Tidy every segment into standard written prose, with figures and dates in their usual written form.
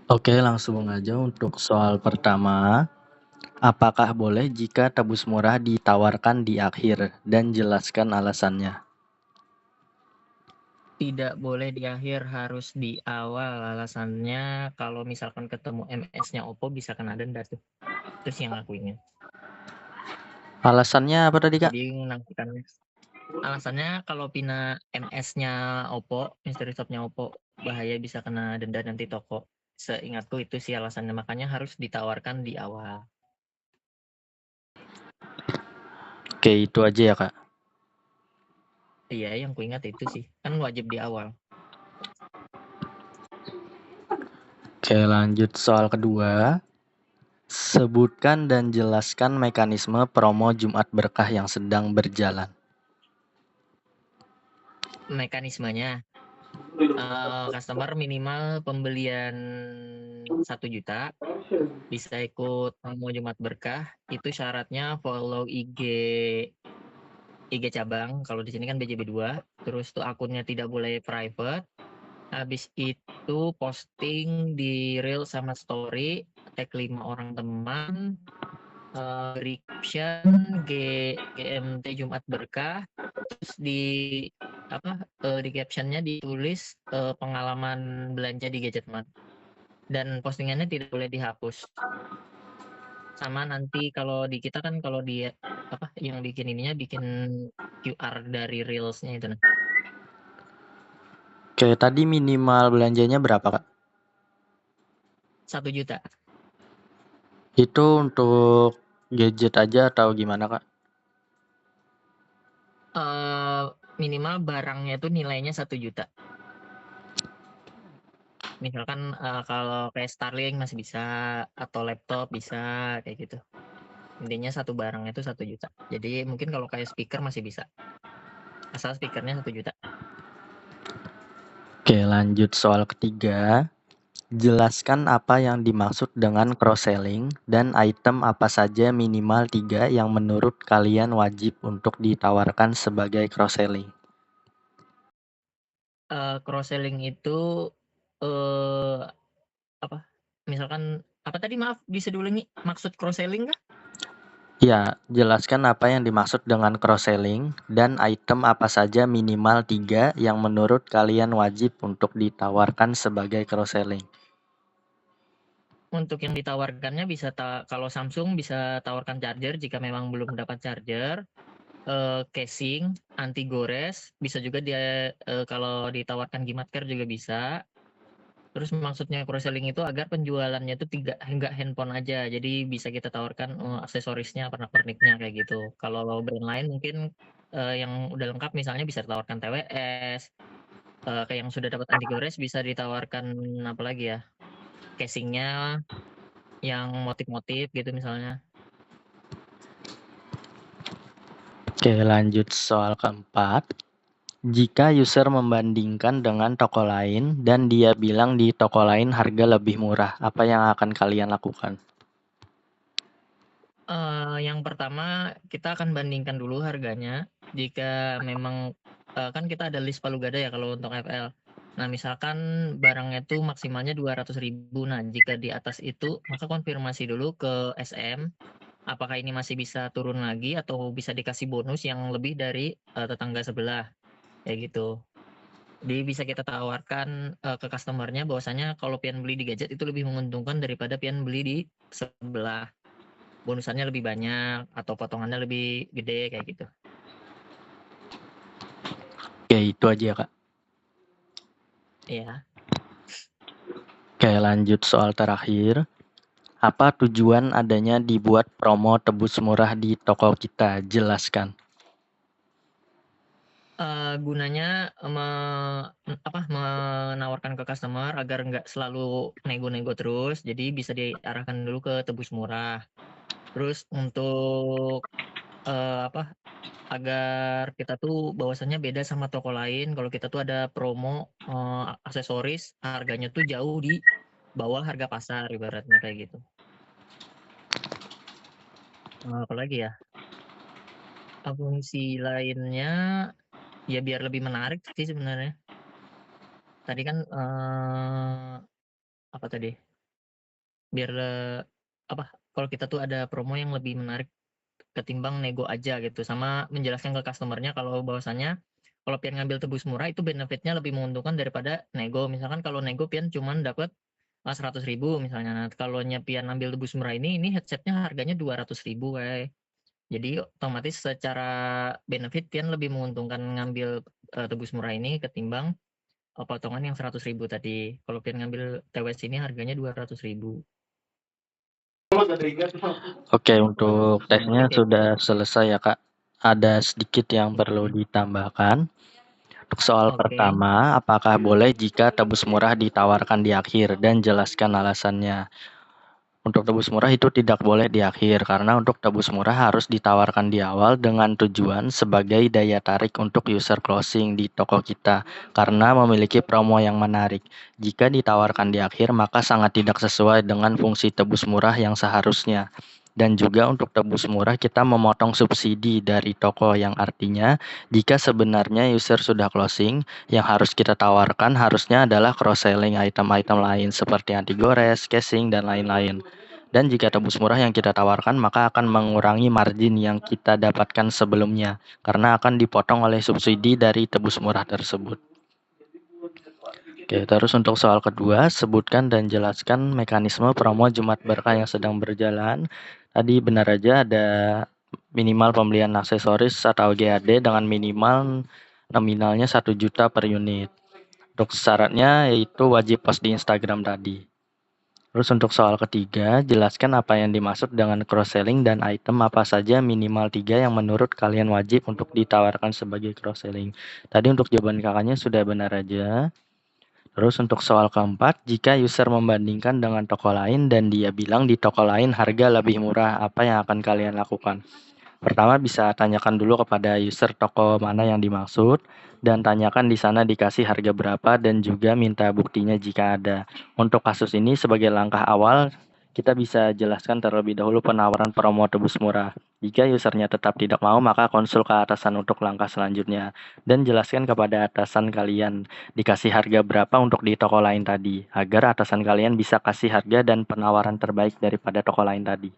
Oke, langsung aja untuk soal pertama. Apakah boleh jika tebus murah ditawarkan di akhir? Dan jelaskan alasannya. Tidak boleh di akhir, harus di awal. Alasannya kalau misalkan ketemu MS-nya Oppo bisa kena denda tuh. Itu sih yang aku ingat. Alasannya apa tadi, Kak? Jadi menantikannya. Alasannya kalau pina MS-nya Oppo, mystery shop-nya Oppo, bahaya bisa kena denda nanti toko. Seingatku itu sih alasannya, makanya harus ditawarkan di awal. Oke, itu aja ya, Kak. Iya, yang ku ingat itu sih. Kan wajib di awal. Oke, lanjut soal kedua. Sebutkan dan jelaskan mekanisme promo Jumat Berkah yang sedang berjalan. Mekanismenya, customer minimal pembelian 1 juta bisa ikut promo Jumat Berkah. Itu syaratnya follow IG cabang. Kalau di sini kan BJB2. Terus tuh akunnya tidak boleh private. Habis itu posting di reel sama story, tag 5 orang teman, beri caption GMT Jumat Berkah. Terus di captionnya ditulis pengalaman belanja di Gadgetmart. Dan postingannya tidak boleh dihapus. Sama nanti kalau di kita kan kalau di yang bikin ininya bikin QR dari reelsnya itu nah. Oke, tadi minimal belanjanya berapa, Kak? 1 juta. Itu untuk gadget aja atau gimana, Kak? Minimal barangnya itu nilainya 1 juta. Misalkan kalau kayak Starlink masih bisa, atau laptop bisa, kayak gitu. Intinya satu barangnya itu 1 juta. Jadi mungkin kalau kayak speaker masih bisa. Asal speakernya 1 juta. Oke, lanjut soal ketiga. Jelaskan apa yang dimaksud dengan cross-selling dan item apa saja minimal 3 yang menurut kalian wajib untuk ditawarkan sebagai cross-selling. Cross-selling itu eh apa? Misalkan apa tadi, maaf bisa diulangi, maksud cross-selling kah? Ya, jelaskan apa yang dimaksud dengan cross-selling dan item apa saja minimal 3 yang menurut kalian wajib untuk ditawarkan sebagai cross-selling. Untuk yang ditawarkannya bisa kalau Samsung bisa tawarkan charger jika memang belum dapat charger, casing, anti gores, bisa juga dia kalau ditawarkan Gimat Care juga bisa. Terus maksudnya cross-selling itu agar penjualannya itu enggak handphone aja, jadi bisa kita tawarkan aksesorisnya, pernak-perniknya kayak gitu. Kalau brand lain mungkin yang udah lengkap misalnya bisa ditawarkan TWS, kayak yang sudah dapat anti gores bisa ditawarkan apa lagi ya, casingnya yang motif-motif gitu misalnya. Oke, lanjut soal keempat. Jika user membandingkan dengan toko lain dan dia bilang di toko lain harga lebih murah, apa yang akan kalian lakukan? Yang pertama kita akan bandingkan dulu harganya. Jika memang kan kita ada list palu gada ya kalau untuk FL. Nah, misalkan barangnya itu maksimalnya 200.000. Nah, jika di atas itu maka konfirmasi dulu ke SM apakah ini masih bisa turun lagi atau bisa dikasih bonus yang lebih dari tetangga sebelah kayak gitu. Jadi bisa kita tawarkan ke customer-nya bahwasanya kalau pian beli di gadget itu lebih menguntungkan daripada pian beli di sebelah. Bonusannya lebih banyak atau potongannya lebih gede kayak gitu. Oke, itu aja ya, Kak. Iya. Oke, lanjut soal terakhir. Apa tujuan adanya dibuat promo tebus murah di toko kita? Jelaskan. Gunanya menawarkan ke customer agar nggak selalu nego-nego terus, jadi bisa diarahkan dulu ke tebus murah. Terus untuk agar kita tuh bahwasannya beda sama toko lain, kalau kita tuh ada promo aksesoris harganya tuh jauh di bawah harga pasar ibaratnya kayak gitu. Apalagi ya? Fungsi lainnya ya biar lebih menarik sih sebenarnya. Tadi kan apa tadi? biar kalau kita tuh ada promo yang lebih menarik ketimbang nego aja gitu, sama menjelaskan ke customer-nya kalau bahwasannya kalau pian ngambil tebus murah itu benefit-nya lebih menguntungkan daripada nego. Misalkan kalau nego pian cuman dapat 100.000 misalnya. Nah, kalau pian ambil tebus murah ini headset-nya harganya 200.000 kayak. Jadi otomatis secara benefit pian lebih menguntungkan ngambil tebus murah ini ketimbang potongan yang 100.000 tadi. Kalau pian ngambil TWS ini harganya 200.000. Oke, untuk tesnya Oke. sudah selesai ya Kak. Ada sedikit yang perlu ditambahkan. Untuk soal Oke. pertama, apakah boleh jika tebus murah ditawarkan di akhir dan jelaskan alasannya. Untuk tebus murah itu tidak boleh di akhir karena untuk tebus murah harus ditawarkan di awal dengan tujuan sebagai daya tarik untuk user closing di toko kita karena memiliki promo yang menarik. Jika ditawarkan di akhir maka sangat tidak sesuai dengan fungsi tebus murah yang seharusnya. Dan juga untuk tebus murah kita memotong subsidi dari toko yang artinya jika sebenarnya user sudah closing, yang harus kita tawarkan harusnya adalah cross-selling item-item lain seperti anti gores, casing, dan lain-lain. Dan jika tebus murah yang kita tawarkan maka akan mengurangi margin yang kita dapatkan sebelumnya karena akan dipotong oleh subsidi dari tebus murah tersebut. Oke, terus untuk soal kedua, sebutkan dan jelaskan mekanisme promo Jumat Berkah yang sedang berjalan. Tadi benar aja ada minimal pembelian aksesoris atau GAD dengan minimal nominalnya 1 juta per unit. Untuk syaratnya yaitu wajib post di Instagram tadi. Terus untuk soal ketiga, jelaskan apa yang dimaksud dengan cross-selling dan item apa saja minimal 3 yang menurut kalian wajib untuk ditawarkan sebagai cross-selling. Tadi untuk jawaban kakaknya sudah benar aja. Terus untuk soal keempat, jika user membandingkan dengan toko lain dan dia bilang di toko lain harga lebih murah, apa yang akan kalian lakukan? Pertama bisa tanyakan dulu kepada user toko mana yang dimaksud dan tanyakan di sana dikasih harga berapa dan juga minta buktinya jika ada. Untuk kasus ini sebagai langkah awal kita bisa jelaskan terlebih dahulu penawaran promo tebus murah. Jika usernya tetap tidak mau maka konsul ke atasan untuk langkah selanjutnya dan jelaskan kepada atasan kalian dikasih harga berapa untuk di toko lain tadi agar atasan kalian bisa kasih harga dan penawaran terbaik daripada toko lain tadi.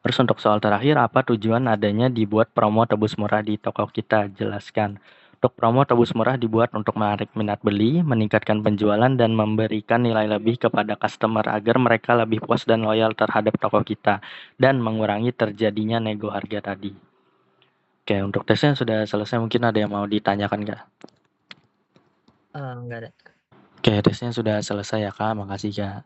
Terus untuk soal terakhir, apa tujuan adanya dibuat promo tebus murah di toko kita? Jelaskan. Untuk promo tebus murah dibuat untuk menarik minat beli, meningkatkan penjualan, dan memberikan nilai lebih kepada customer agar mereka lebih puas dan loyal terhadap toko kita, dan mengurangi terjadinya nego harga tadi. Oke, untuk tesnya sudah selesai. Mungkin ada yang mau ditanyakan nggak? Enggak ada. Oke, tesnya sudah selesai ya Kak. Makasih Kak.